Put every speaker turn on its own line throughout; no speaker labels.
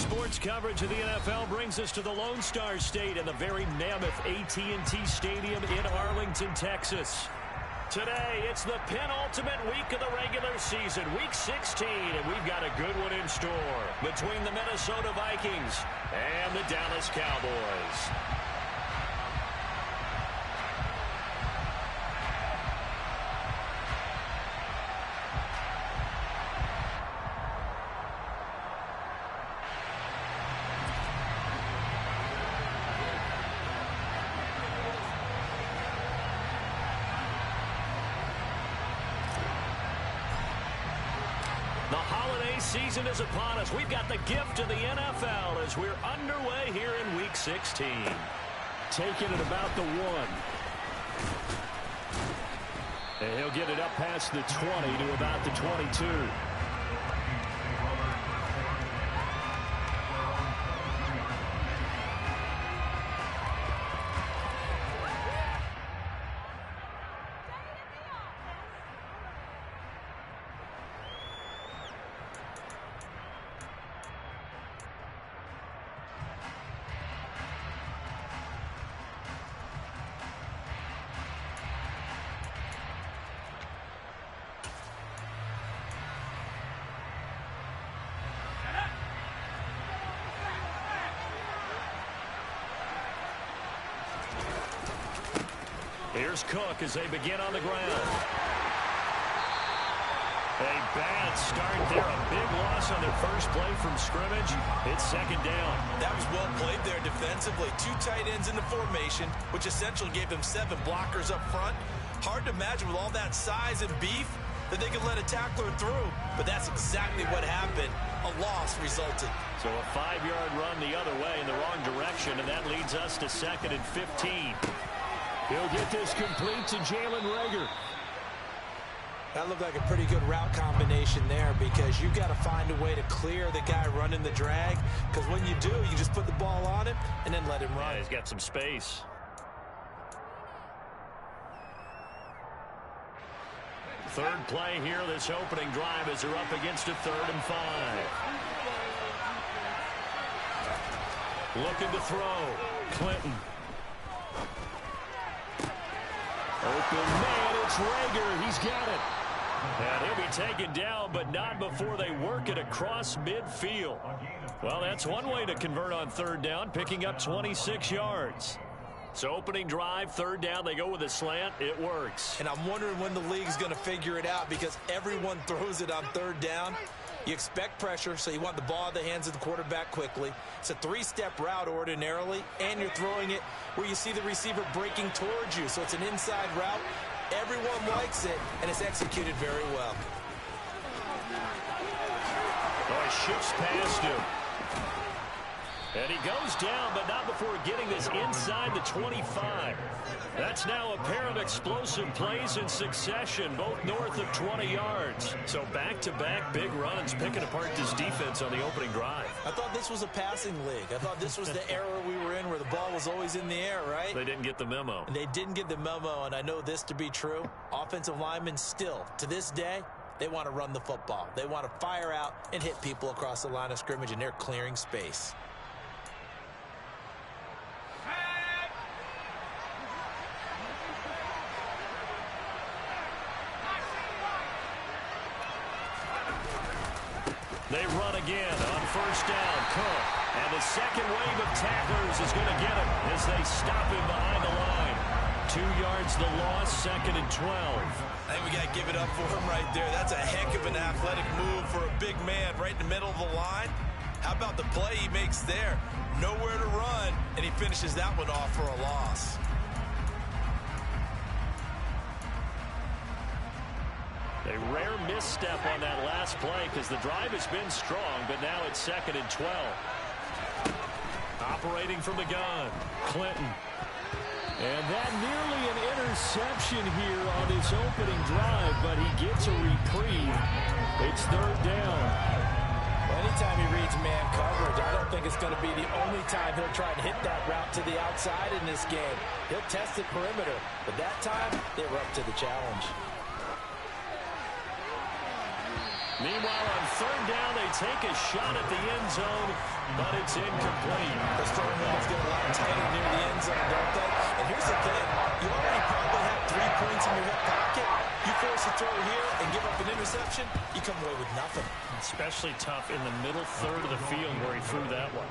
Sports coverage of the NFL brings us to the Lone Star State and the very mammoth AT&T Stadium in Arlington, Texas. Today, it's the penultimate week of the regular season, Week 16, and we've got a good one in store between the Minnesota Vikings and the Dallas Cowboys. The holiday season is upon us. We've got the gift of the NFL as we're underway here in Week 16. Taking it about the 1. And he'll get it up past the 20 to about the 22. Here's Cook as they begin on the ground. A bad start there. A big loss on their first play from scrimmage. It's second down.
That was well played there defensively. 2 tight ends in the formation, which essentially gave them 7 blockers up front. Hard to imagine with all that size and beef that they could let a tackler through. But that's exactly what happened. A loss resulted.
So a 5-yard run the other way in the wrong direction, and that leads us to 2nd and 15. He'll get this complete to Jalen Reagor.
That looked like a pretty good route combination there because you've got to find a way to clear the guy running the drag, because when you do, you just put the ball on him and then let him run.
Yeah, he's got some space. Third play here, this opening drive as they're up against a 3rd and 5. Looking to throw. Clinton. Open man, it's Reagor. He's got it. And he'll be taken down, but not before they work it across midfield. Well, that's one way to convert on 3rd down, picking up 26 yards. So opening drive, 3rd down, they go with a slant. It works.
And I'm wondering when the league's going to figure it out because everyone throws it on 3rd down. You expect pressure, so you want the ball in the hands of the quarterback quickly. It's a 3-step route ordinarily, and you're throwing it where you see the receiver breaking towards you. So it's an inside route. Everyone likes it, and it's executed very well.
Oh, he shifts past him. And he goes down, but not before getting this inside the 25. That's now a pair of explosive plays in succession, both north of 20 yards. So back-to-back big runs, picking apart this defense on the opening drive.
I thought this was a passing league. I thought this was the era we were in where the ball was always in the air, right?
They didn't get the memo.
And they didn't get the memo, and I know this to be true. Offensive linemen still, to this day, they want to run the football. They want to fire out and hit people across the line of scrimmage, and they're clearing space.
They run again on 1st down. Cook. And the second wave of tacklers is going to get him as they stop him behind the line. 2 yards the loss, 2nd and 12.
I think we got to give it up for him right there. That's a heck of an athletic move for a big man right in the middle of the line. How about the play he makes there? Nowhere to run, and he finishes that one off for a loss.
A rare misstep on that last play because the drive has been strong, but now it's 2nd and 12. Operating from the gun, Clinton. And that nearly an interception here on this opening drive, but he gets a reprieve. It's 3rd down.
Well, anytime he reads man coverage, I don't think it's going to be the only time he'll try and hit that route to the outside in this game. He'll test the perimeter, but that time they were up to the challenge.
Meanwhile, on third down, they take a shot at the end zone, but it's incomplete.
Those throwing windows get a lot tighter near the end zone, don't they? And here's the thing. You already probably have 3 points in your hip pocket. You force a throw here and give up an interception, you come away with nothing.
Especially tough in the middle third of the field where he threw that one.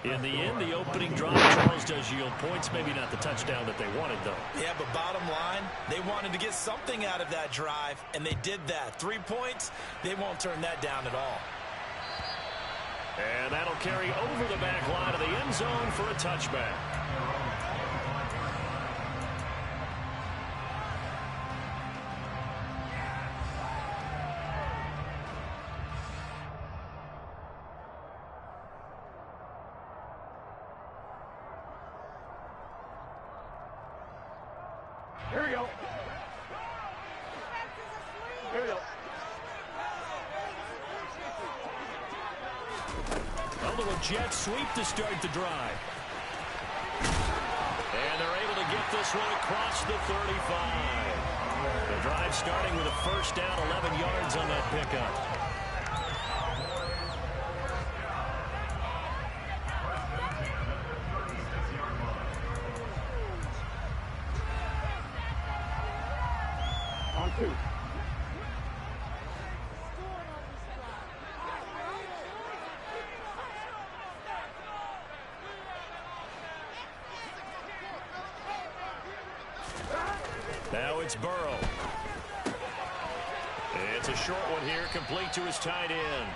In the end, the opening drive, Charles, does yield points. Maybe not the touchdown that they wanted, though.
Yeah, but bottom line, they wanted to get something out of that drive, and they did that. 3 points, they won't turn that down at all.
And that'll carry over the back line of the end zone for a touchback.
Here we go. Here we go.
A little jet sweep to start the drive. And they're able to get this one across the 35. The drive starting with a first down, 11 yards on that pickup.
On 2.
Now it's Burrow. It's a short one here, complete to his tight end.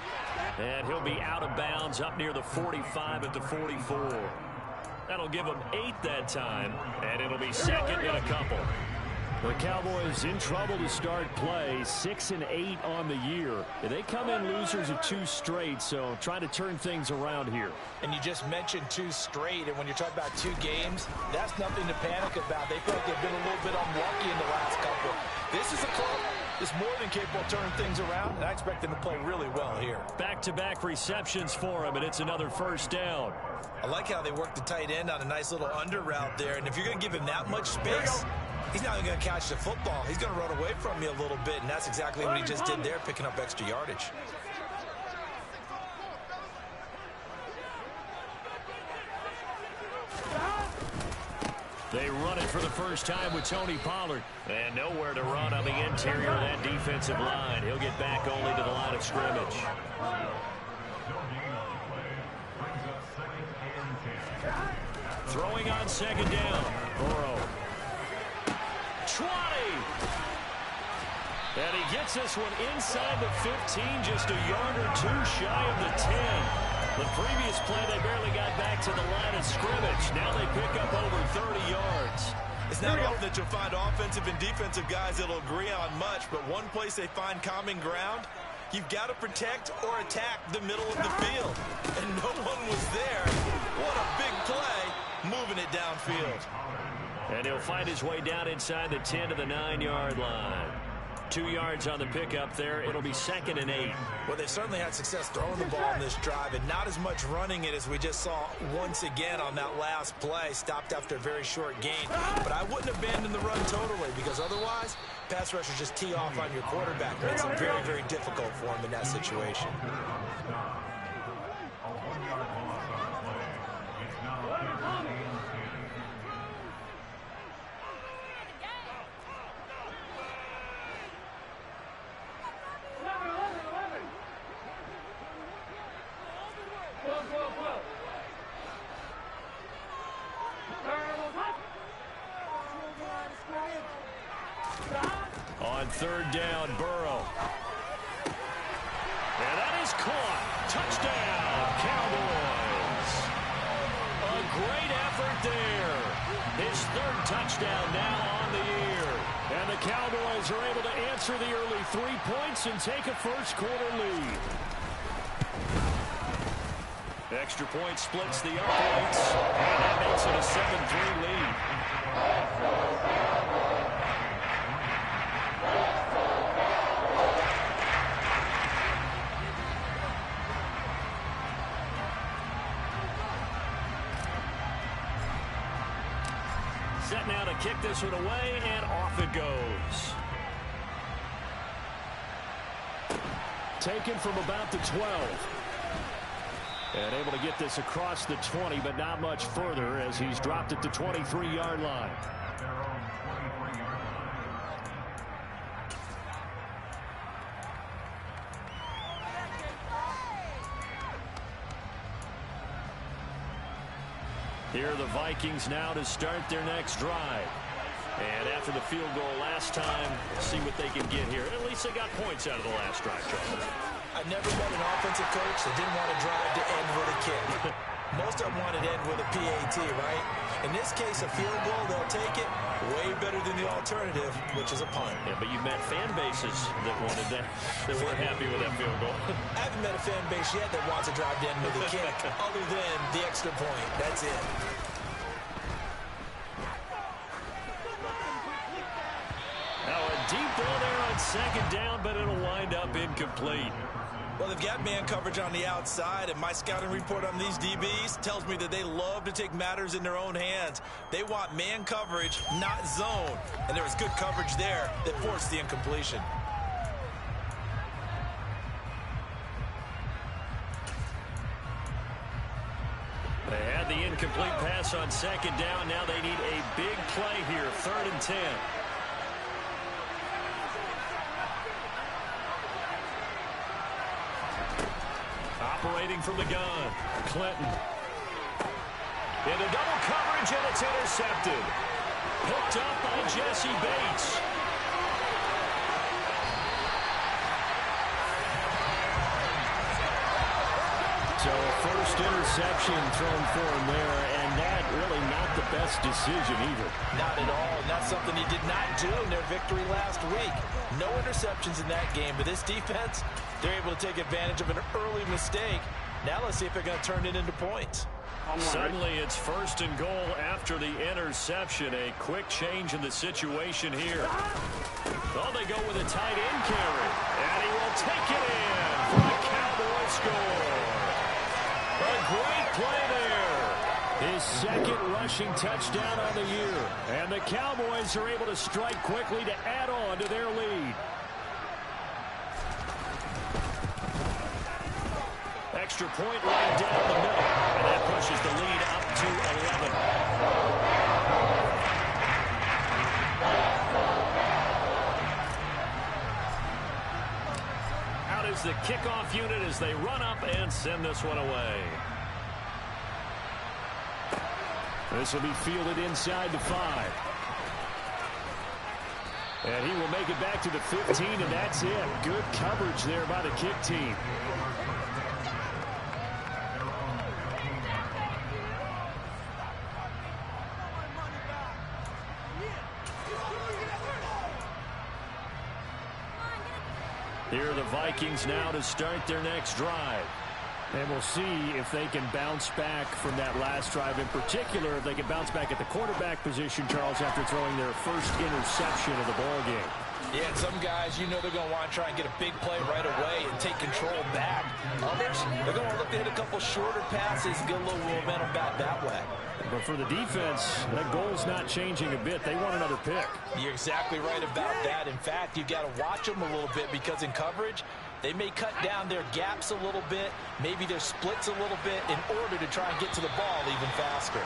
And he'll be out of bounds up near the 45 at the 44. That'll give him 8 that time, and it'll be second in a couple. The Cowboys in trouble to start play, 6-8 on the year. They come in losers of 2 straight, so trying to turn things around here.
And you just mentioned 2 straight, and when you're talking about 2 games, that's nothing to panic about. They feel like they've been a little bit unlucky in the last couple. This is a club that's more than capable of turning things around, and I expect them to play really well here.
Back-to-back receptions for him, and it's another first down.
I like how they work the tight end on a nice little under route there, and if you're going to give him that much space, he's not even going to catch the football. He's going to run away from me a little bit, and that's exactly what he just did there, picking up extra yardage.
They run it for the first time with Tony Pollard. And nowhere to run on the interior of that defensive line. He'll get back only to the line of scrimmage. Throwing on second down. Burrow. 20. And he gets this one inside the 15, just a yard or 2 shy of the 10. The previous play, they barely got back to the line of scrimmage. Now they pick up over 30 yards.
It's not often that you'll find offensive and defensive guys that'll agree on much, but one place they find common ground, you've got to protect or attack the middle of the field. And no one was there. What a big play, moving it downfield.
And he'll find his way down inside the 10 to the 9-yard line. 2 yards on the pickup there. It'll be 2nd and 8.
Well, they certainly had success throwing the ball in this drive, and not as much running it as we just saw once again on that last play. Stopped after a very short gain. But I wouldn't abandon the run totally, because otherwise, pass rushers just tee off on your quarterback. Makes it very, very difficult for him in that situation.
On third down, Burrow. And that is caught. Touchdown, Cowboys. A great effort there. His 3rd touchdown now on the year. And the Cowboys are able to answer the early 3 points and take a first-quarter lead. Extra point splits the uprights, and that makes it a 7-3 lead. Set now to kick this one away, and off it goes. taken from about the 12. And able to get this across the 20, but not much further as he's dropped it to 23-yard line. Here are the Vikings now to start their next drive. And after the field goal last time, see what they can get here. At least they got points out of the last drive, Charles.
I never met an offensive coach that didn't want to drive to end with a kick. Most of them want to end with a PAT, right? In this case, a field goal, they'll take it. Way better than the alternative, which is a punt.
Yeah, but you've met fan bases that wanted that, that weren't happy with that field goal.
I haven't met a fan base yet that wants to drive to end with a kick, other than the extra point. That's it.
Now a deep ball there on second down, but it'll wind up incomplete.
Well, they've got man coverage on the outside, and my scouting report on these DBs tells me that they love to take matters in their own hands. They want man coverage, not zone. And there was good coverage there that forced the incompletion.
They had the incomplete pass on second down. Now they need a big play here, 3rd and 10. Operating from the gun, Clinton. Into double coverage, and it's intercepted. Picked up by Jesse Bates. So a first interception thrown for him there, and that really not the best decision either.
Not at all, and that's something he did not do in their victory last week. No interceptions in that game, but this defense, they're able to take advantage of an early mistake. Now let's see if they're going to turn it into points.
Suddenly it's 1st and goal after the interception. A quick change in the situation here. Well, they go with a tight end carry, and he will take it in for a Cowboy score. A great play there. His 2nd rushing touchdown on the year. And the Cowboys are able to strike quickly to add on to their lead. Extra point right down the middle. And that pushes the lead up to 11. Out is the kickoff unit as they run up and send this one away. This will be fielded inside the 5. And he will make it back to the 15, and that's it. Good coverage there by the kick team. Here are the Vikings now to start their next drive. And we'll see if they can bounce back from that last drive. In particular, if they can bounce back at the quarterback position, Charles, after throwing their first interception of the ballgame.
Yeah, and some guys, you know they're going to want to try and get a big play right away and take control back. Others, they're going to look to hit a couple shorter passes and get a little momentum back that way.
But for the defense, that goal's not changing a bit. They want another pick.
You're exactly right about that. In fact, you've got to watch them a little bit because in coverage, they may cut down their gaps a little bit, maybe their splits a little bit in order to try and get to the ball even faster.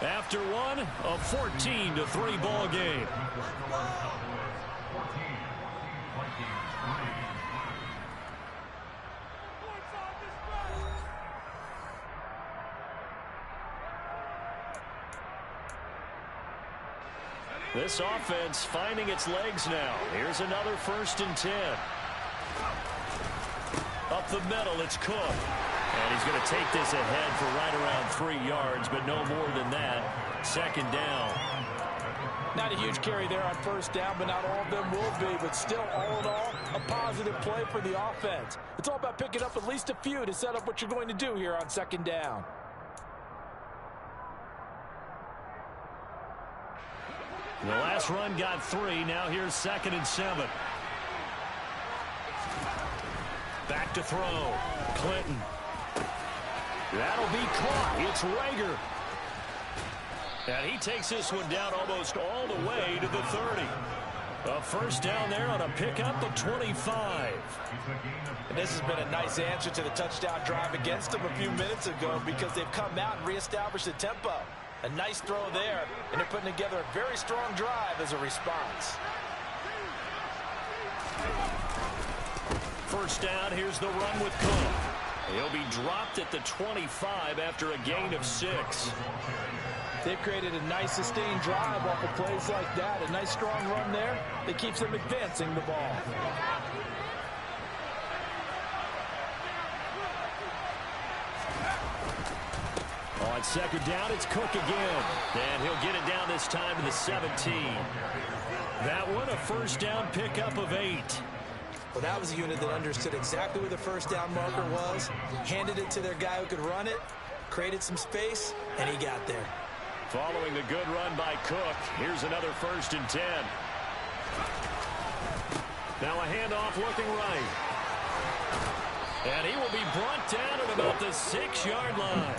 After one, a 14-3 ball game. This offense finding its legs now. Here's another 1st and 10. Up the middle, it's Cook. And he's going to take this ahead for right around 3 yards, but no more than that. 2nd down.
Not a huge carry there on 1st down, but not all of them will be. But still, all in all, a positive play for the offense. It's all about picking up at least a few to set up what you're going to do here on 2nd down.
The last run got 3. Now here's 2nd and 7. Back to throw. Clinton. That'll be caught. It's Rager. And he takes this one down almost all the way to the 30. A first down there on a pickup of 25.
And this has been a nice answer to the touchdown drive against them a few minutes ago because they've come out and reestablished the tempo. A nice throw there, and they're putting together a very strong drive as a response.
First down, here's the run with Cook. He'll be dropped at the 25 after a gain of 6.
They've created a nice sustained drive off of plays like that. A nice strong run there that keeps them advancing the ball.
On second down, it's Cook again. And he'll get it down this time to the 17. That one, a first down pickup of 8.
Well, that was a unit that understood exactly where the first down marker was, handed it to their guy who could run it, created some space, and he got there.
Following the good run by Cook, here's another 1st and 10. Now a handoff looking right. And he will be brought down at about the 6-yard line.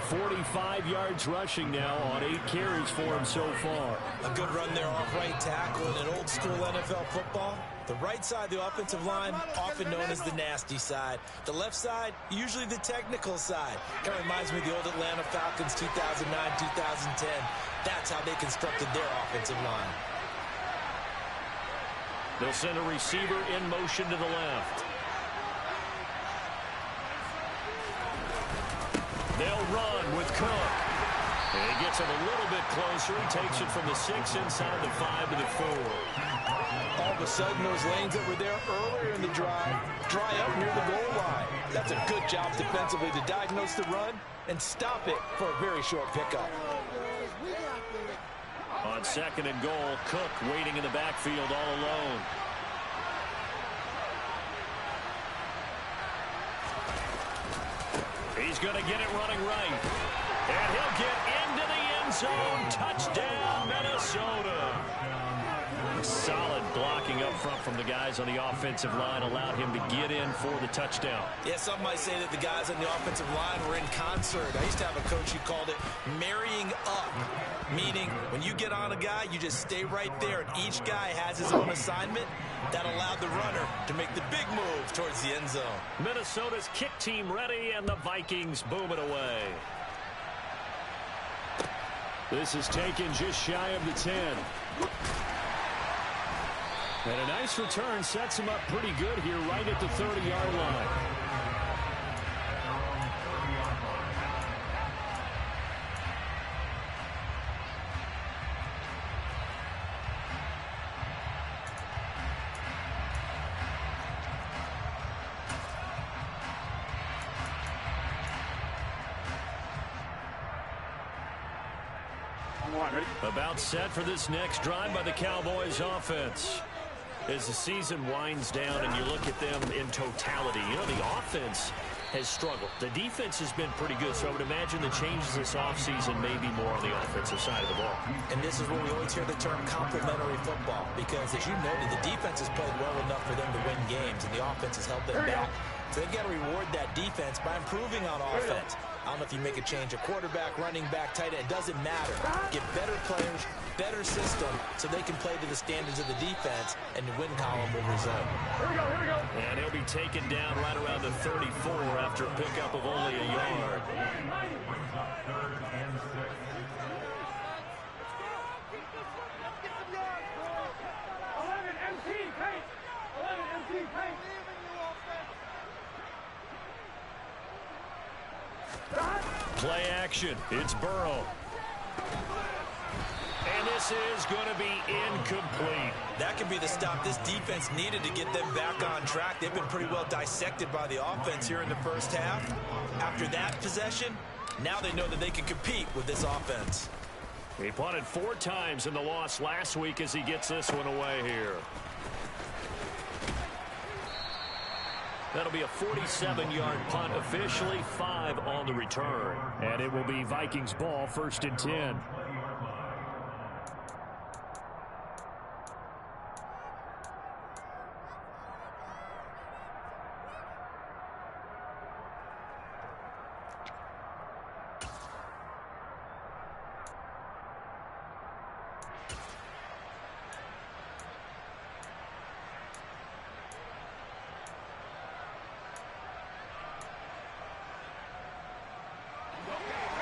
45 yards rushing now on 8 carries for him so far.
A good run there off right tackle in an old school NFL football. The right side of the offensive line, often known as the nasty side. The left side, usually the technical side. Kind of reminds me of the old Atlanta Falcons 2009, 2010. That's how they constructed their offensive line.
They'll send a receiver in motion to the left. They'll run with Cook. And he gets him a little bit closer. He takes it from the 6 inside the 5 to the 4.
All of a sudden, those lanes that were there earlier in the drive dry up near the goal line. That's a good job defensively to diagnose the run and stop it for a very short pickup.
On 2nd and goal, Cook waiting in the backfield all alone. He's going to get it running right. And he'll get into the end zone. Touchdown, Minnesota. Solid blocking up front from the guys on the offensive line allowed him to get in for the touchdown.
Yeah, some might say that the guys on the offensive line were in concert. I used to have a coach who called it marrying up, meaning when you get on a guy, you just stay right there, and each guy has his own assignment. That allowed the runner to make the big move towards the end zone.
Minnesota's kick team ready, and the Vikings boom it away. This is taken just shy of the 10. And a nice return sets him up pretty good here right at the 30-yard line. About set for this next drive by the Cowboys offense. As the season winds down and you look at them in totality, you know, the offense has struggled. The defense has been pretty good, so I would imagine the changes this offseason may be more on the offensive side of the ball.
And this is where we always hear the term complementary football, because as you noted, the defense has played well enough for them to win games, and the offense has held them back. So they've got to reward that defense by improving on offense. I don't know if you make a change, a quarterback, running back, tight end, it doesn't matter. Get better players, better system, so they can play to the standards of the defense, and the win column will result.
Here we go.
And he'll be taken down right around the 34 after a pickup of only a yard. Play action. It's Burrow. And this is going to be incomplete.
That could be the stop this defense needed to get them back on track. They've been pretty well dissected by the offense here in the first half. After that possession, now they know that they can compete with this offense.
He punted 4 times in the loss last week as he gets this one away here. That'll be a 47-yard punt, officially 5 on the return. And it will be Vikings ball, 1st and 10.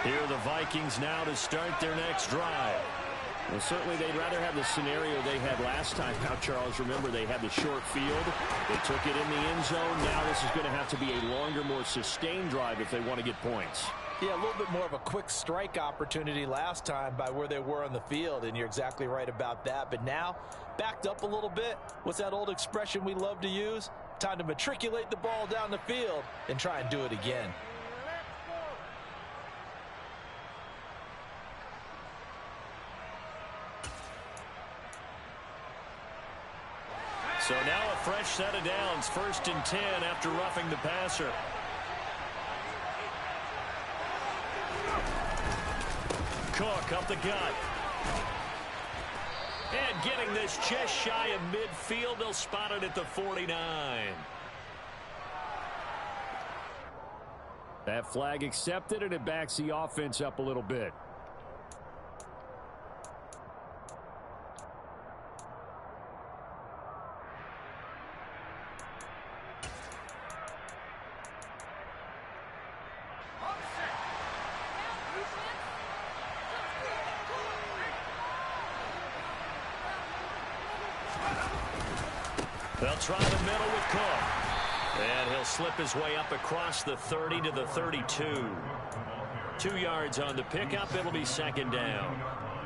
Here are the Vikings now to start their next drive.
Well, certainly they'd rather have the scenario they had last time. Now, Charles, remember, they had the short field. They took it in the end zone. Now this is going to have to be a longer, more sustained drive if they want to get points.
Yeah, a little bit more of a quick strike opportunity last time by where they were on the field, and you're exactly right about that. But now, backed up a little bit. What's that old expression we love to use? Time to matriculate the ball down the field and try and do it again.
So now a fresh set of downs, 1st and 10 after roughing the passer. Cook up the gut. And getting this just shy of midfield, they'll spot it at the 49.
That flag accepted, and it backs the offense up a little bit.
They'll try the middle with Cook. And he'll slip his way up across the 30 to the 32. 2 yards on the pickup. It'll be 2nd down.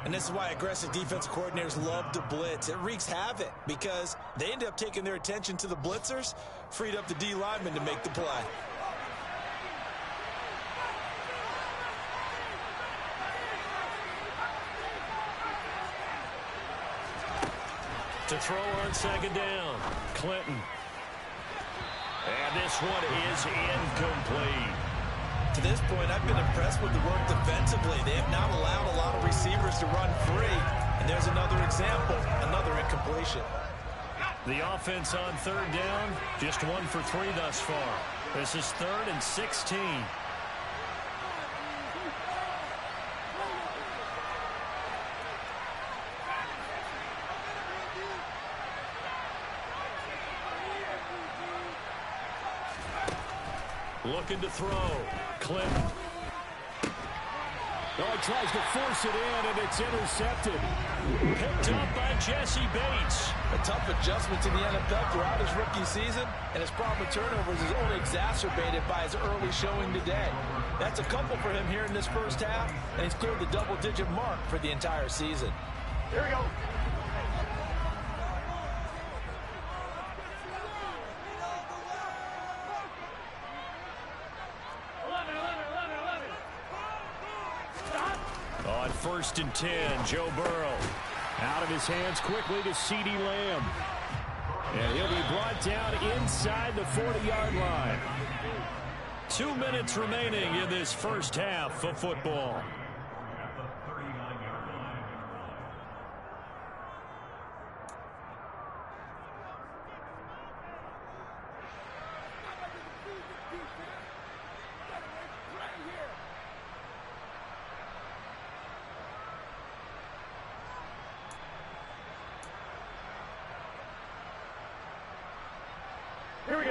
And this is why aggressive defensive coordinators love to blitz. It wreaks havoc because they end up taking their attention to the blitzers, freed up the D lineman to make the play.
To throw on 2nd down, Clinton. And this one is incomplete.
To this point, I've been impressed with the work defensively. They have not allowed a lot of receivers to run free. And there's another example, another incompletion.
The offense on 3rd down, just 1 for 3 thus far. This is 3rd and 16. Looking to throw. Clinton.
Oh, he tries to force it in, and it's intercepted.
Picked up by Jesse Bates.
A tough adjustment to the NFL throughout his rookie season, and his problem with turnovers is only exacerbated by his early showing today. That's a couple for him here in this first half, and he's cleared the double-digit mark for the entire season.
Here we go.
On 1st and 10, Joe Burrow.
Out of his hands quickly to CeeDee Lamb. And he'll be brought down inside the 40-yard line.
2 minutes remaining in this first half of football.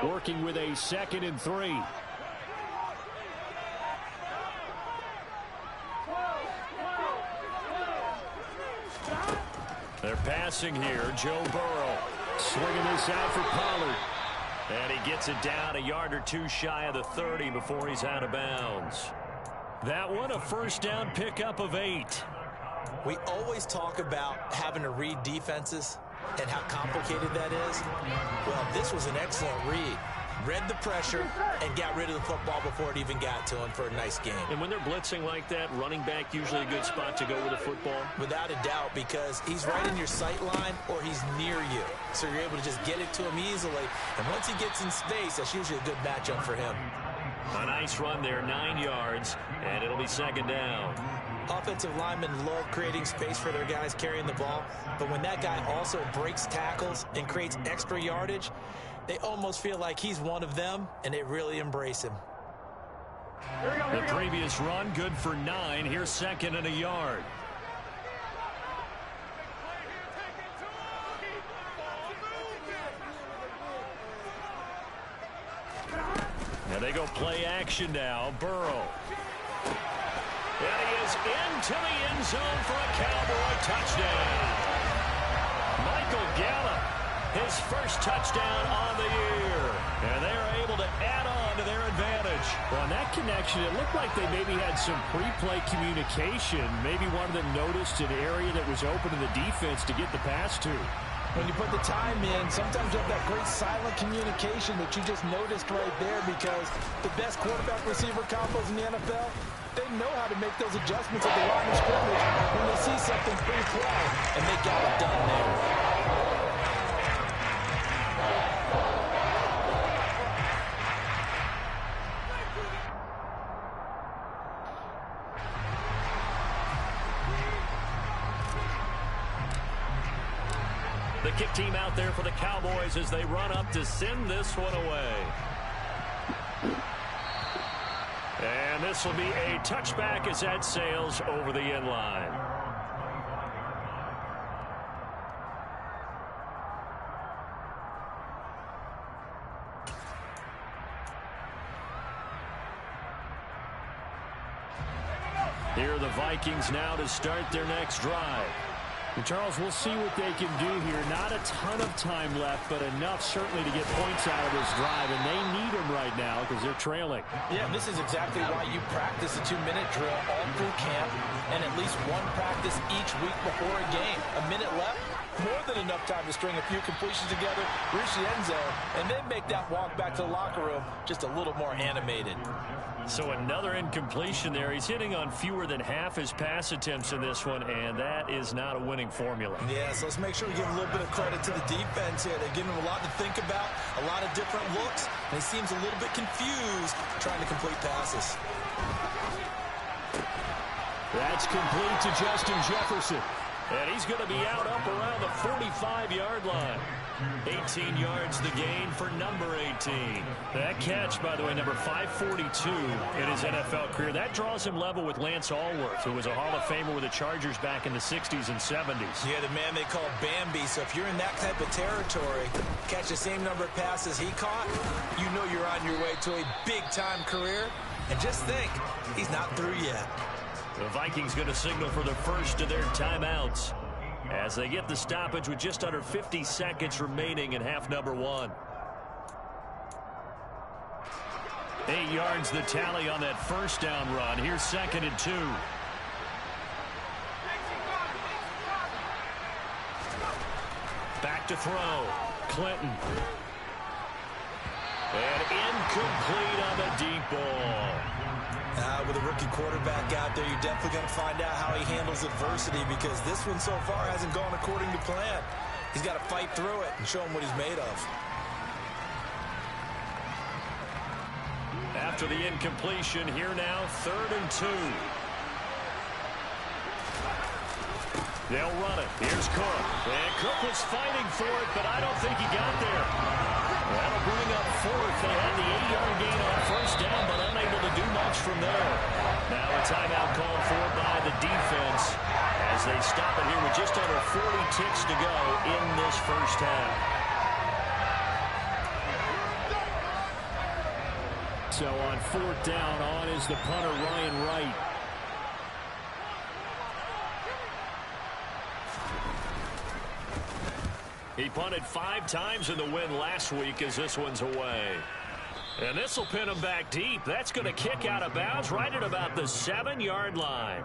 Working with a 2nd and 3.
They're passing here. Joe Burrow.
Swinging this out for Pollard.
And he gets it down a yard or 2 shy of the 30 before he's out of bounds. That one a 1st down pickup of 8.
We always talk about having to read defenses and how complicated that is. Well, this was an excellent read. Read the pressure and got rid of the football before it even got to him for a nice game.
And when they're blitzing like that, running back usually a good spot to go with the football?
Without a doubt, because he's right in your sight line or he's near you. So you're able to just get it to him easily. And once he gets in space, that's usually a good matchup for him.
A nice run there, 9 yards, and it'll be 2nd down.
Offensive linemen love creating space for their guys carrying the ball, but when that guy also breaks tackles and creates extra yardage, they almost feel like he's one of them, and they really embrace him.
The previous run, good for 9. Here's 2nd and a yard. Now they go play action now. Burrow. And he is into the end zone for a Cowboy touchdown. Michael Gallup, his first touchdown on the year. And they're able to add on to their advantage.
Well, on that connection, it looked like they maybe had some pre-play communication. Maybe one of them noticed an area that was open to the defense to get the pass to.
When you put the time in, sometimes you have that great silent communication that you just noticed right there, because the best quarterback-receiver combos in the NFL, they know how to make those adjustments at the line of scrimmage when they see something pre-play, and they got it done there.
The kick team out there for the Cowboys as they run up to send this one away. And this will be a touchback as that sails over the end line. Here are the Vikings now to start their next drive.
And Charles, we'll see what they can do here. Not a ton of time left, but enough certainly to get points out of this drive, and they need them right now because they're trailing.
Yeah, this is exactly why you practice a 2-minute drill all through camp and at least one practice each week before a game. A minute left, more than enough time to string a few completions together, reach the end zone, and then make that walk back to the locker room just a little more animated.
So another incompletion there. He's hitting on fewer than half his pass attempts in this one, and that is not a winning formula.
Yeah, so let's make sure we give a little bit of credit to the defense here. They're giving him a lot to think about, a lot of different looks, and he seems a little bit confused trying to complete passes.
That's complete to Justin Jefferson. And he's going to be out up around the 45-yard line. 18 yards the gain for number 18. That catch, by the way, number 542 in his NFL career. That draws him level with Lance Allworth, who was a Hall of Famer with the Chargers back in the 60s and 70s.
Yeah, the man they call Bambi. So if you're in that type of territory, catch the same number of passes he caught, you know you're on your way to a big-time career. And just think, he's not through yet.
The Vikings going to signal for the first of their timeouts as they get the stoppage with just under 50 seconds remaining in half number one. 8 yards the tally on that first down run. Here's 2nd and 2. Back to throw. Clinton. And incomplete on the deep ball.
With a rookie quarterback out there, you're definitely going to find out how he handles adversity, because this one so far hasn't gone according to plan. He's got to fight through it and show him what he's made of.
After the incompletion, here now, 3rd and 2. They'll run it. Here's Cook. And Cook was fighting for it, but I don't think he got there. That'll bring up 4th. They had the 8-yard gain on first down, but unable to do much from there. Now a timeout called for by the defense as they stop it here with just under 40 ticks to go in this first half.
So on 4th down, on is the punter, Ryan Wright.
He punted 5 times in the win last week as this one's away. And this will pin him back deep. That's going to kick out of bounds right at about the 7-yard line.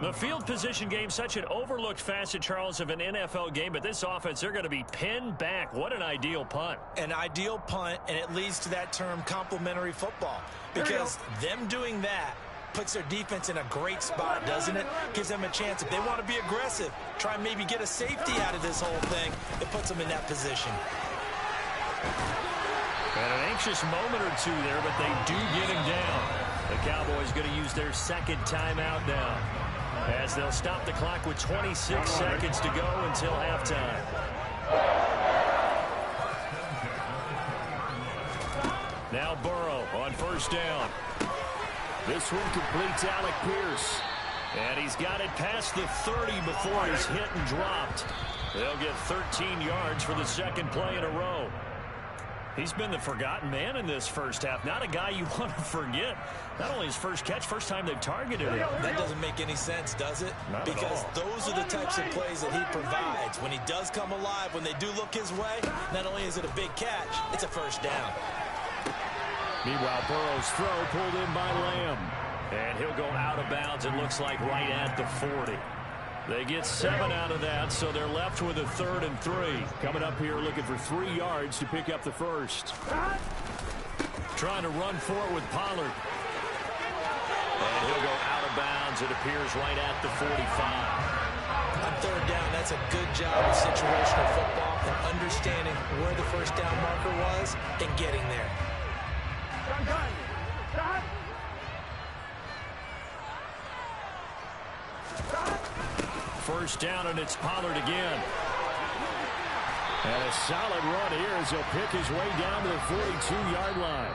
The field position game, such an overlooked facet, Charles, of an NFL game. But this offense, they're going to be pinned back. What an ideal punt.
An ideal punt, and it leads to that term complementary football. Because them doing that puts their defense in a great spot, doesn't it? Gives them a chance. If they want to be aggressive, try and maybe get a safety out of this whole thing, it puts them in that position.
And an anxious moment or two there, but they do get him down. The Cowboys going to use their 2nd timeout now, as they'll stop the clock with 26 seconds to go until halftime. Now Burrow on first down. This one completes Alec Pierce. And he's got it past the 30 before he's hit and dropped. They'll get 13 yards for the 2nd play in a row. He's been the forgotten man in this first half. Not a guy you want to forget. Not only his first catch, first time they've targeted him.
That doesn't make any sense, does it?
Not
because
at all.
Those are the types of plays that he provides. When he does come alive, when they do look his way, not only is it a big catch, it's a first down.
Meanwhile, Burrow's throw pulled in by Lamb. And he'll go out of bounds, it looks like, right at the 40. They get 7 out of that, so they're left with a 3rd and 3. Coming up here looking for 3 yards to pick up the first. Trying to run for it with Pollard. And he'll go out of bounds, it appears, right at the 45.
On 3rd down, that's a good job of situational football and understanding where the first down marker was and getting there.
First down, and it's Pollard again. And a solid run here as he'll pick his way down to the 42-yard line.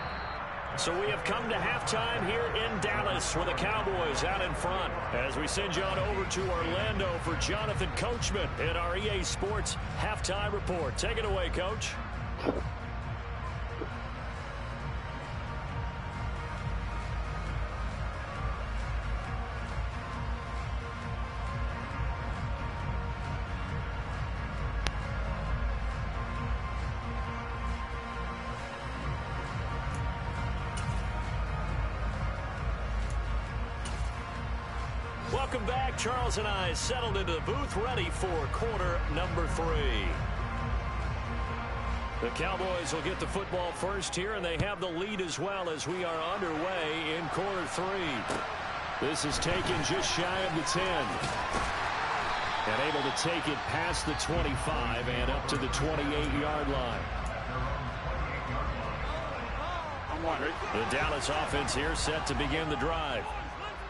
So we have come to halftime here in Dallas with the Cowboys out in front. As we send you on over to Orlando for Jonathan Coachman in our EA Sports Halftime Report. Take it away, Coach. Welcome back. Charles and I settled into the booth, ready for quarter number 3. The Cowboys will get the football first here, and they have the lead as well as we are underway in quarter 3. This is taken just shy of the 10. And able to take it past the 25 and up to the 28-yard line. The Dallas offense here set to begin the drive.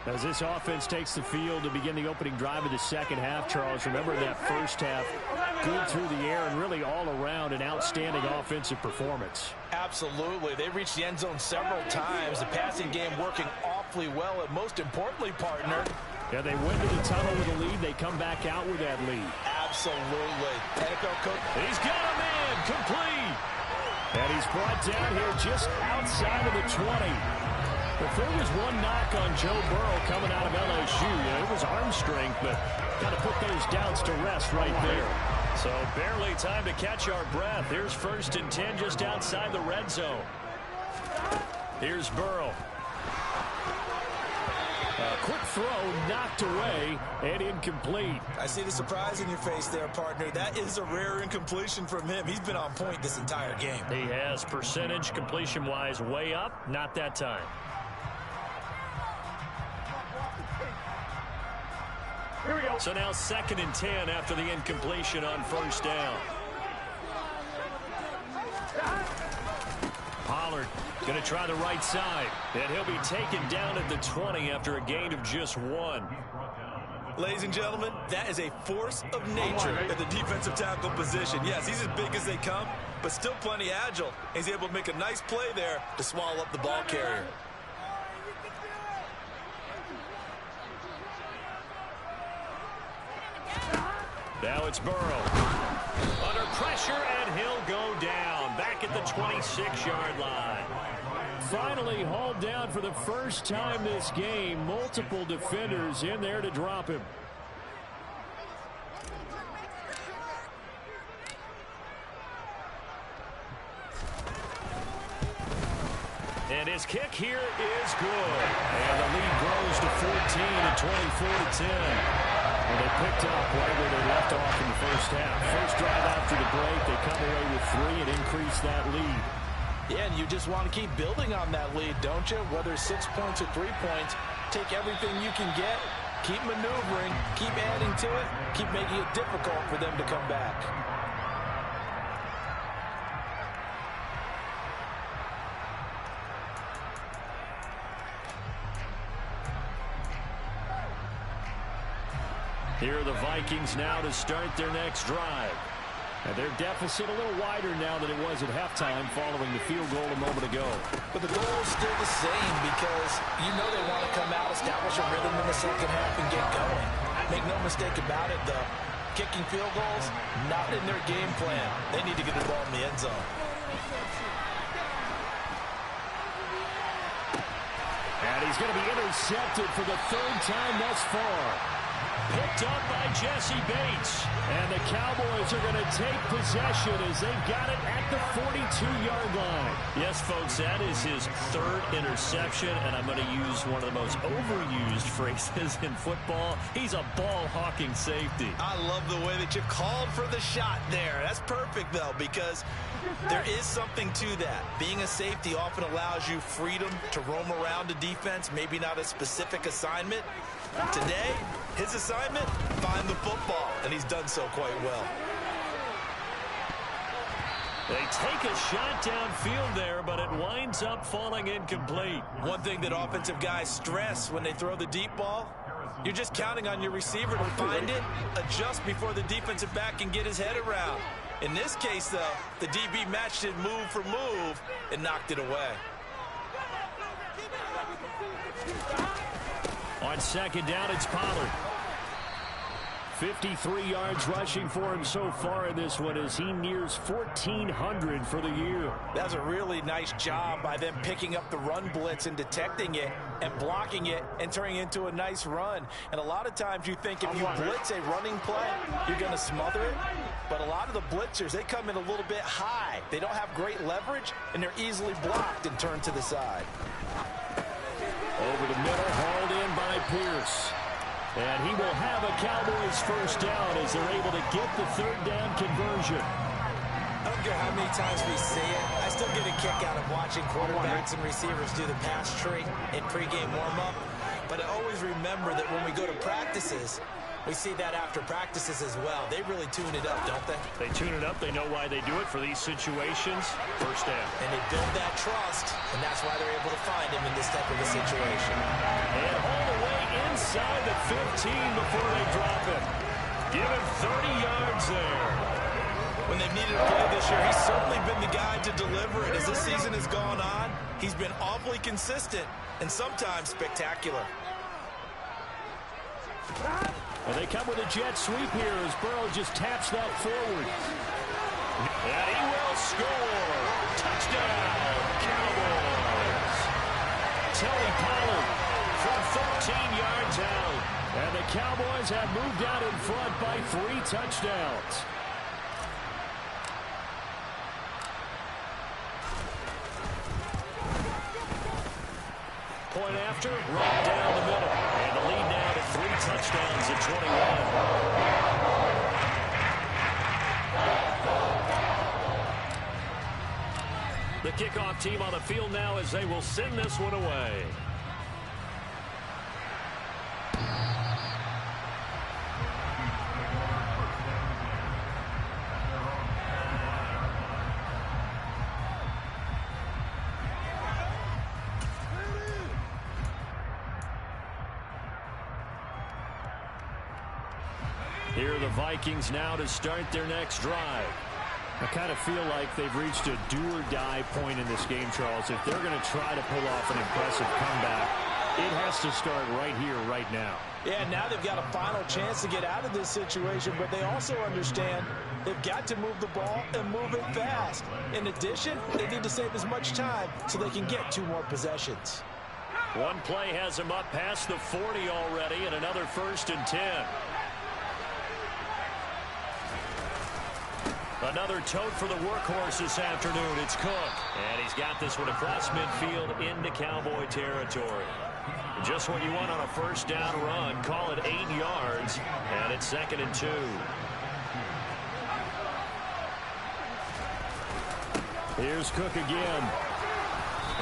As this offense takes the field to begin the opening drive of the second half, Charles, remember that first half, good through the air and really all around an outstanding offensive performance.
Absolutely. They reached the end zone several times. The passing game working awfully well, and most importantly, partner.
Yeah, they went to the tunnel with a lead. They come back out with that lead.
Absolutely. NFL coach.
He's got him in, complete. And he's brought down here just outside of the 20. If there was one knock on Joe Burrow coming out of LSU, it was arm strength, but got to put those doubts to rest right there. So barely time to catch our breath. Here's 1st and 10 just outside the red zone. Here's Burrow. A quick throw knocked away and incomplete.
I see the surprise in your face there, partner. That is a rare incompletion from him. He's been on point this entire game.
He has percentage completion-wise way up, not that time.
Here we go.
So now 2nd and 10 after the incompletion on 1st down. Pollard going to try the right side. And he'll be taken down at the 20 after a gain of just 1.
Ladies and gentlemen, that is a force of nature at the defensive tackle position. Yes, he's as big as they come, but still plenty agile. He's able to make a nice play there to swallow up the ball carrier.
Now it's Burrow. Under pressure, and he'll go down. Back at the 26-yard line. Finally hauled down for the first time this game. Multiple defenders in there to drop him. And his kick here is good. And the lead grows to 14 and 24-10. And they picked up right where they left off in the first half. First drive after the break, they come away with 3 and increase that lead.
Yeah, and you just want to keep building on that lead, don't you? Whether 6 points or 3 points, take everything you can get, keep maneuvering, keep adding to it, keep making it difficult for them to come back.
Here are the Vikings now to start their next drive. And their deficit a little wider now than it was at halftime following the field goal a moment ago.
But the goal is still the same because you know they want to come out, establish a rhythm in the second half, and get going. Make no mistake about it, though. Kicking field goals, not in their game plan. They need to get the ball in the end zone.
And he's going to be intercepted for the third time thus far. Picked up by Jesse Bates. And the Cowboys are going to take possession as they've got it at the 42-yard line. Yes, folks, that is his third interception, and I'm going to use one of the most overused phrases in football. He's a ball-hawking safety.
I love the way that you called for the shot there. That's perfect, though, because there is something to that. Being a safety often allows you freedom to roam around a defense, maybe not a specific assignment. Today, his assignment, find the football, and he's done so quite well.
They take a shot downfield there, but it winds up falling incomplete.
One thing that offensive guys stress when they throw the deep ball, you're just counting on your receiver to find it, adjust before the defensive back can get his head around. In this case, though, the DB matched it move for move and knocked it away.
On second down, it's Pollard. 53 yards rushing for him so far in this one as he nears 1,400 for the year.
That's a really nice job by them picking up the run blitz and detecting it and blocking it and turning it into a nice run. And a lot of times you think if you blitz a running play, you're going to smother it. But a lot of the blitzers, they come in a little bit high. They don't have great leverage, and they're easily blocked and turned to the side.
Over the middle, hauled in by Pierce. And he will have a Cowboys first down as they're able to get the third down conversion.
I don't care how many times we see it. I still get a kick out of watching quarterbacks and receivers do the pass tree in pregame warm-up. But I always remember that when we go to practices, we see that after practices as well. They really tune it up, don't they?
They tune it up. They know why they do it for these situations. First down.
And they build that trust, and that's why they're able to find him in this type of a situation.
And all the way inside the 15 before they drop him. Give him 30 yards there.
When they've needed a play this year, he's certainly been the guy to deliver it. As this season has gone on, he's been awfully consistent and sometimes spectacular.
And they come with a jet sweep here as Burrow just taps that forward. And he will score. Touchdown, Cowboys. Tony Pollard from 13 yards out. And the Cowboys have moved out in front by 3 touchdowns. Point after, right down the middle. And the lead now to 3 touchdowns at 21. The kickoff team on the field now as they will send this one away. Here are the Vikings now to start their next drive. I kind of feel like they've reached a do-or-die point in this game, Charles. If they're going to try to pull off an impressive comeback, it has to start right here, right now.
Yeah, now they've got a final chance to get out of this situation, but they also understand they've got to move the ball and move it fast. In addition, they need to save as much time so they can get 2 more possessions.
One play has them up past the 40 already, and another 1st and 10. Another tote for the workhorse this afternoon. It's Cook. And he's got this one across midfield into Cowboy territory. Just what you want on a first down run. Call it 8 yards. And it's 2nd and 2. Here's Cook again.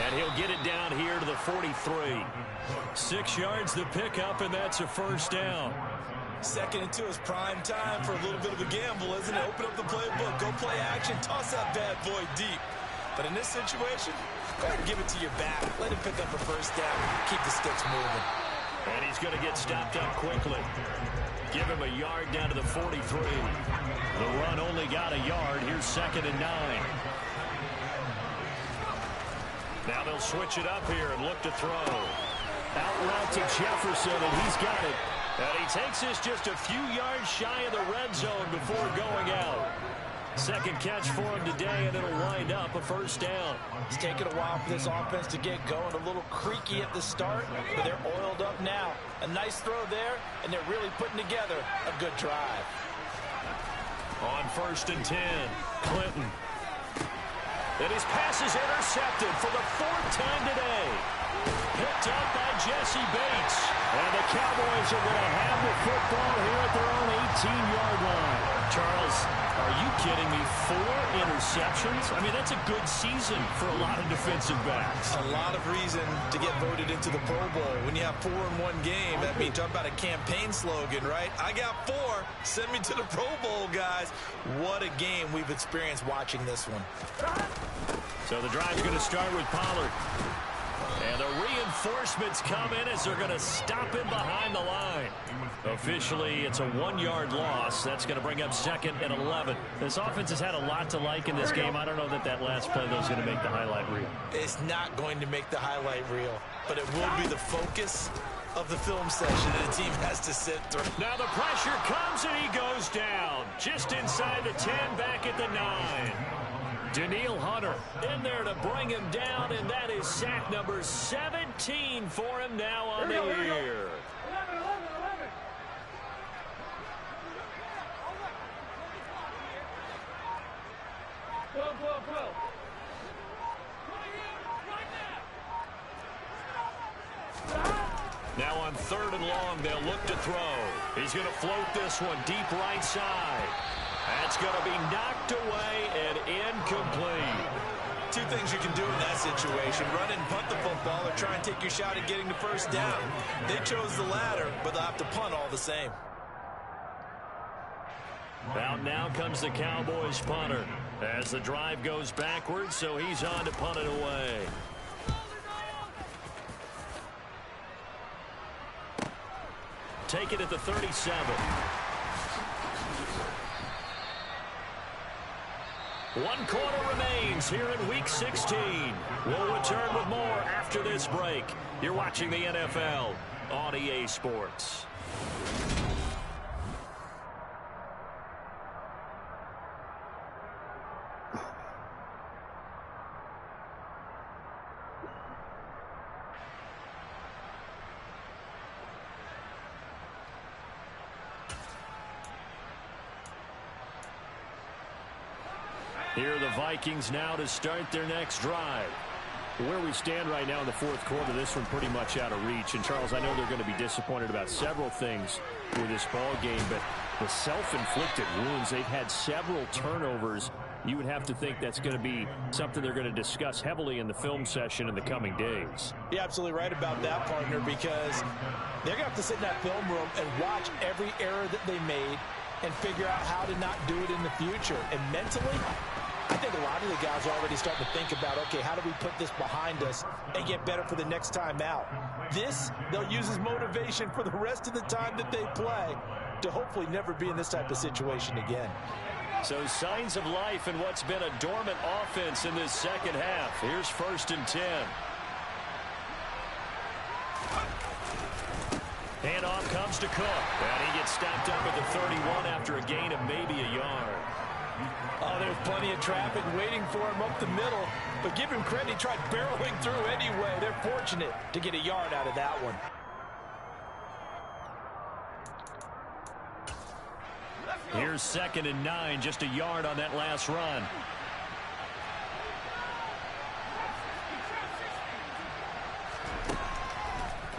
And he'll get it down here to the 43. 6 yards the pickup, and that's a first down.
2nd and 2 is prime time for a little bit of a gamble, isn't it? Open up the playbook, go play action, toss that bad boy deep. But in this situation, go ahead and give it to your back. Let him pick up a first down. Keep the sticks moving.
And he's going to get stopped up quickly. Give him a yard down to the 43. The run only got a yard. Here's 2nd and 9. Now they'll switch it up here and look to throw. Out route to Jefferson, and he's got it. And he takes this just a few yards shy of the red zone before going out. Second catch for him today, and it'll wind up a first down.
It's taken a while for this offense to get going. A little creaky at the start, but they're oiled up now. A nice throw there, and they're really putting together a good drive.
On 1st and 10, Clinton. And his pass is intercepted for the 4th time today. Picked up by Jesse Bates. And the Cowboys are going to have the football here at their own 18-yard line. Charles, are you kidding me? 4 interceptions? I mean, that's a good season for a lot of defensive backs.
A lot of reason to get voted into the Pro Bowl. When you have 4 in one game, that means talk about a campaign slogan, right? I got 4. Send me to the Pro Bowl, guys. What a game we've experienced watching this one.
So the drive's going to start with Pollard. And the reinforcements come in as they're going to stop him behind the line. Officially, it's a 1-yard loss. That's going to bring up 2nd and 11. This offense has had a lot to like in this game. I don't know that that last play, though, is going to make the highlight reel.
It's not going to make the highlight reel, but it will be the focus of the film session that the team has to sit through.
Now the pressure comes, and he goes down. Just inside the 10, back at the 9. Daniil Hunter in there to bring him down, and that is sack number 17 for him now on the year. Now on 3rd and long, they'll look to throw. He's going to float this one deep right side. That's going to be knocked away and incomplete.
2 things you can do in that situation: run and punt the football, or try and take your shot at getting the first down. They chose the latter, but they'll have to punt all the same.
Out now comes the Cowboys punter as the drive goes backwards, so he's on to punt it away. Take it at the 37. One quarter remains here in Week 16. We'll return with more after this break. You're watching the NFL on EA Sports. Here are the Vikings now to start their next drive. Where we stand right now in the 4th quarter, this one pretty much out of reach. And, Charles, I know they're going to be disappointed about several things with this ball game, but the self-inflicted wounds, they've had several turnovers. You would have to think that's going to be something they're going to discuss heavily in the film session in the coming days.
You're absolutely right about that, partner, because they're going to have to sit in that film room and watch every error that they made and figure out how to not do it in the future. And mentally, I think a lot of the guys are already starting to think about, okay, how do we put this behind us and get better for the next time out? This, they'll use as motivation for the rest of the time that they play to hopefully never be in this type of situation again.
So signs of life in what's been a dormant offense in this second half. Here's 1st and 10. Handoff comes to Cook. And he gets stopped up at the 31 after a gain of maybe a yard.
Oh, there's plenty of traffic waiting for him up the middle. But give him credit, he tried barreling through anyway. They're fortunate to get a yard out of that one.
Here's 2nd and 9, just a yard on that last run.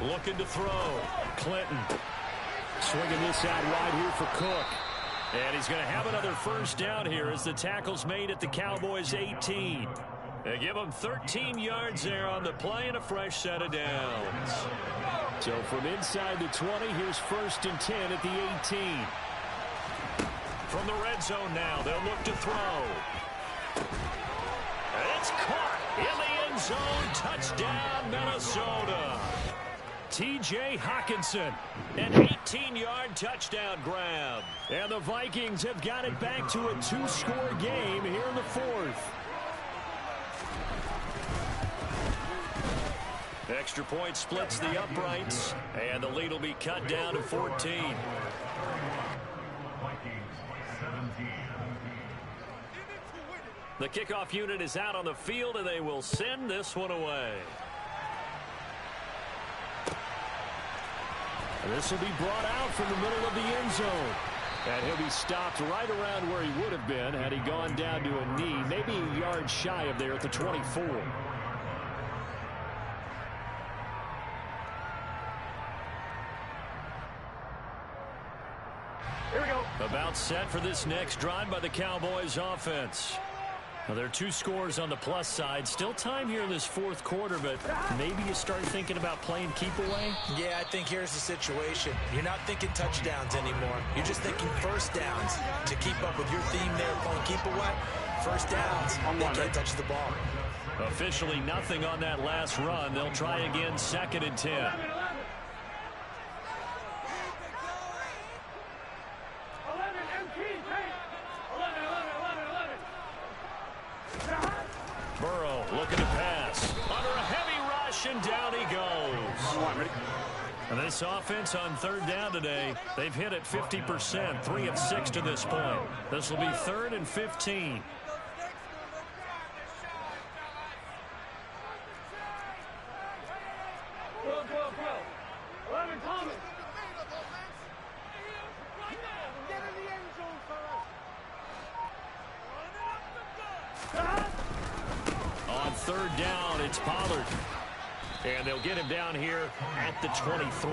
Looking to throw. Clinton. Swinging this out wide here for Cook. And he's going to have another first down here as the tackle's made at the Cowboys' 18. They give him 13 yards there on the play and a fresh set of downs. So from inside the 20, here's 1st and 10 at the 18. From the red zone now, they'll look to throw. It's caught in the end zone. Touchdown, Minnesota. T.J. Hockenson, an 18-yard touchdown grab. And the Vikings have got it back to a 2-score game here in the 4th. Extra point splits the uprights, and the lead will be cut down to 14. The kickoff unit is out on the field, and they will send this one away. This will be brought out from the middle of the end zone. And he'll be stopped right around where he would have been had he gone down to a knee, maybe a yard shy of there at the 24.
Here we go.
About set for this next drive by the Cowboys offense. Well, there are 2 scores on the plus side. Still time here in this fourth quarter, but maybe you start thinking about playing keep away?
Yeah, I think here's the situation. You're not thinking touchdowns anymore. You're just thinking first downs. To keep up with your theme there, playing keep away, first downs, they can't touch the ball.
Officially nothing on that last run. They'll try again, 2nd and 10.
11, MT, 11.
Burrow looking to pass. Under a heavy rush, and down he goes. And this offense on 3rd down today, they've hit it 50%, 3 of 6 to this point. This will be 3rd and 15. On 3rd down, it's Pollard. And they'll get him down here at the 23.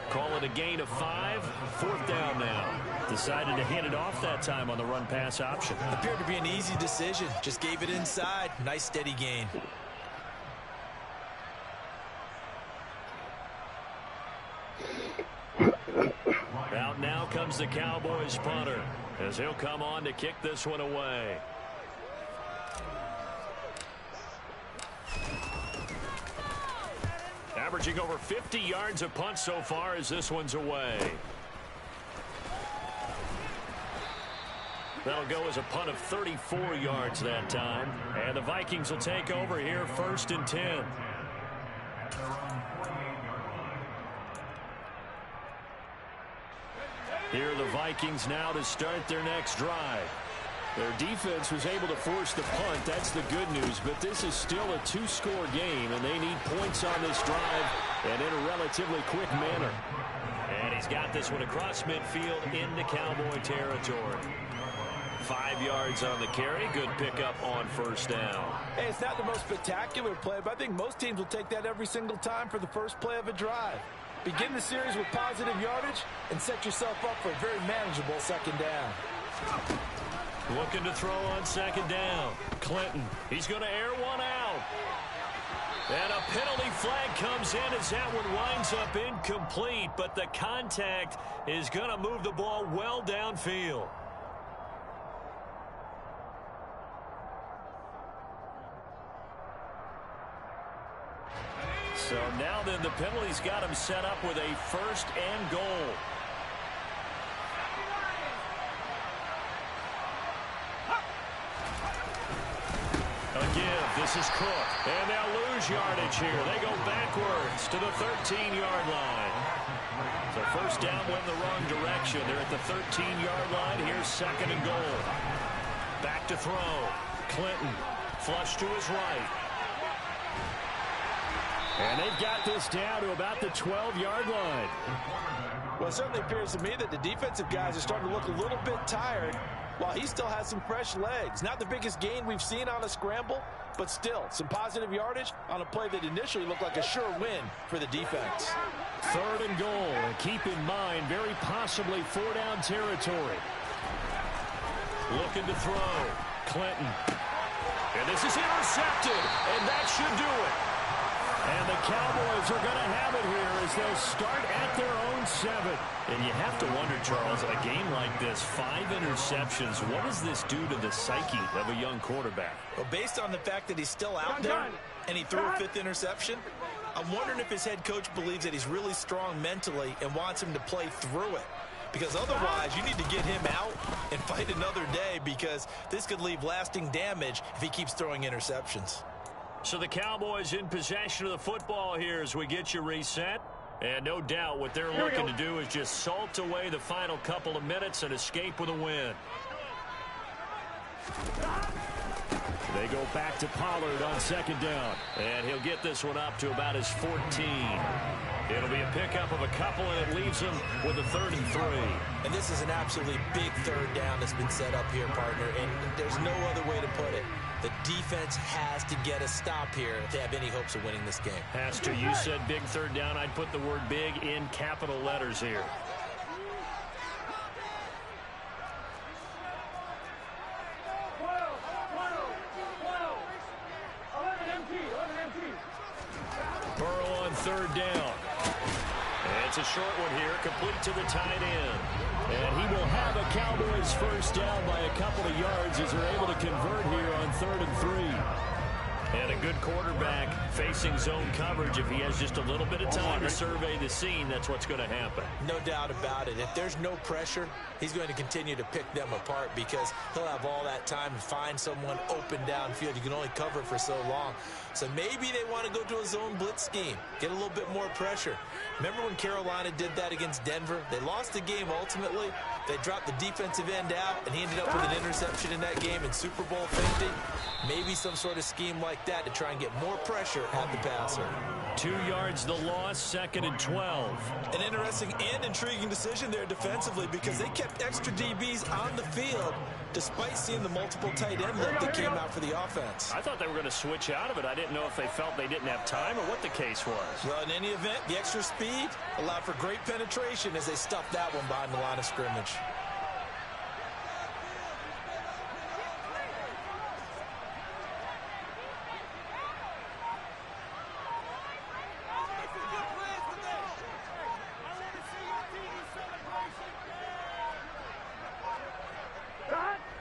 Call it a gain of 5. 4th down now. Decided to hand it off that time on the run-pass option.
Appeared to be an easy decision. Just gave it inside. Nice steady gain.
Out now comes the Cowboys punter as he'll come on to kick this one away. Averaging over 50 yards a punt so far as this one's away. That'll go as a punt of 34 yards that time. And the Vikings will take over here, 1st and 10. Here are the Vikings now to start their next drive. Their defense was able to force the punt. That's the good news. But this is still a 2-score game, and they need points on this drive and in a relatively quick manner. And he's got this one across midfield into Cowboy territory. 5 yards on the carry. Good pickup on 1st down.
Hey, it's not the most spectacular play, but I think most teams will take that every single time for the first play of a drive. Begin the series with positive yardage and set yourself up for a very manageable 2nd down.
Looking to throw on 2nd down. Clinton, he's going to air one out. And a penalty flag comes in as that one winds up incomplete, but the contact is going to move the ball well downfield. So now then the penalty's got him set up with a 1st and goal. Again, this is Cook. And they'll lose yardage here. They go backwards to the 13-yard line. So 1st down went in the wrong direction. They're at the 13-yard line. Here's 2nd and goal. Back to throw. Clinton flush to his right. And they've got this down to about the 12-yard line.
Well, it certainly appears to me that the defensive guys are starting to look a little bit tired while he still has some fresh legs. Not the biggest gain we've seen on a scramble, but still some positive yardage on a play that initially looked like a sure win for the defense.
3rd and goal. And keep in mind, very possibly 4-down territory. Looking to throw. Clinton. And this is intercepted. And that should do it. And the Cowboys are going to have it here as they'll start at their own 7. And you have to wonder, Charles, a game like this, 5 interceptions, what does this do to the psyche of a young quarterback?
Well, based on the fact that he's still out there and he threw a 5th interception, I'm wondering if his head coach believes that he's really strong mentally and wants him to play through it. Because otherwise, you need to get him out and fight another day, because this could leave lasting damage if he keeps throwing interceptions.
So the Cowboys in possession of the football here as we get you reset. And no doubt what they're looking to do is just salt away the final couple of minutes and escape with a win. They go back to Pollard on second down. And he'll get this one up to about his 14. It'll be a pickup of a couple, and it leaves him with a 3rd and 3.
And this is an absolutely big 3rd down that's been set up here, partner, and there's no other way to put it. The defense has to get a stop here if they have any hopes of winning this game.
Has to. You said big 3rd down. I'd put the word big in capital letters here. Burrow on 3rd down. And it's a short one here, complete to the tight end. And he will have a Cowboys first down by a couple of yards as they're able to convert here on 3rd and 3. And a good quarterback facing zone coverage. If he has just a little bit of time to survey the scene, that's what's going to happen.
No doubt about it. If there's no pressure, he's going to continue to pick them apart because he'll have all that time to find someone open downfield. You can only cover for so long. So maybe they want to go to a zone blitz scheme, get a little bit more pressure. Remember when Carolina did that against Denver? They lost the game ultimately. They dropped the defensive end out, and he ended up with an interception in that game in Super Bowl 50. Maybe some sort of scheme like that to try and get more pressure at the passer.
2 yards the loss, 2nd and 12.
An interesting and intriguing decision there defensively because they kept extra DBs on the field despite seeing the multiple tight end look that came out for the offense.
I thought they were going to switch out of it. I didn't know if they felt they didn't have time or what the case was.
Well, in any event, the extra speed allowed for great penetration as they stuffed that one behind the line of scrimmage.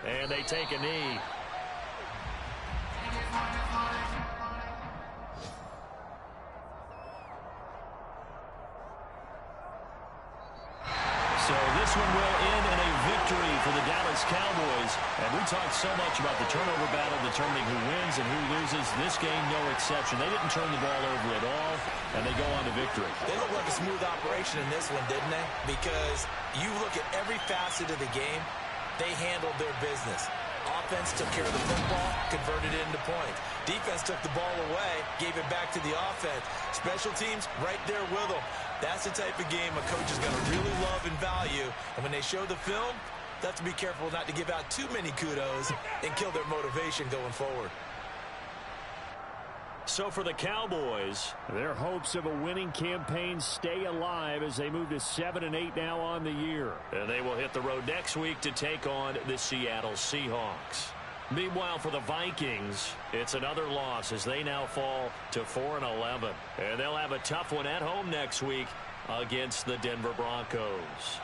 And they take a knee. So this one will end in a victory for the Dallas Cowboys. And we talked so much about the turnover battle determining who wins and who loses. This game, no exception. They didn't turn the ball over at all, and they go on to victory.
They look like a smooth operation in this one, didn't they? Because you look at every facet of the game, they handled their business. Offense took care of the football, converted it into points. Defense took the ball away, gave it back to the offense. Special teams right there with them. That's the type of game a coach is going to really love and value. And when they show the film, they have to be careful not to give out too many kudos and kill their motivation going forward.
So for the Cowboys, their hopes of a winning campaign stay alive as they move to 7-8 now on the year. And they will hit the road next week to take on the Seattle Seahawks. Meanwhile, for the Vikings, it's another loss as they now fall to 4-11. And they'll have a tough one at home next week against the Denver Broncos.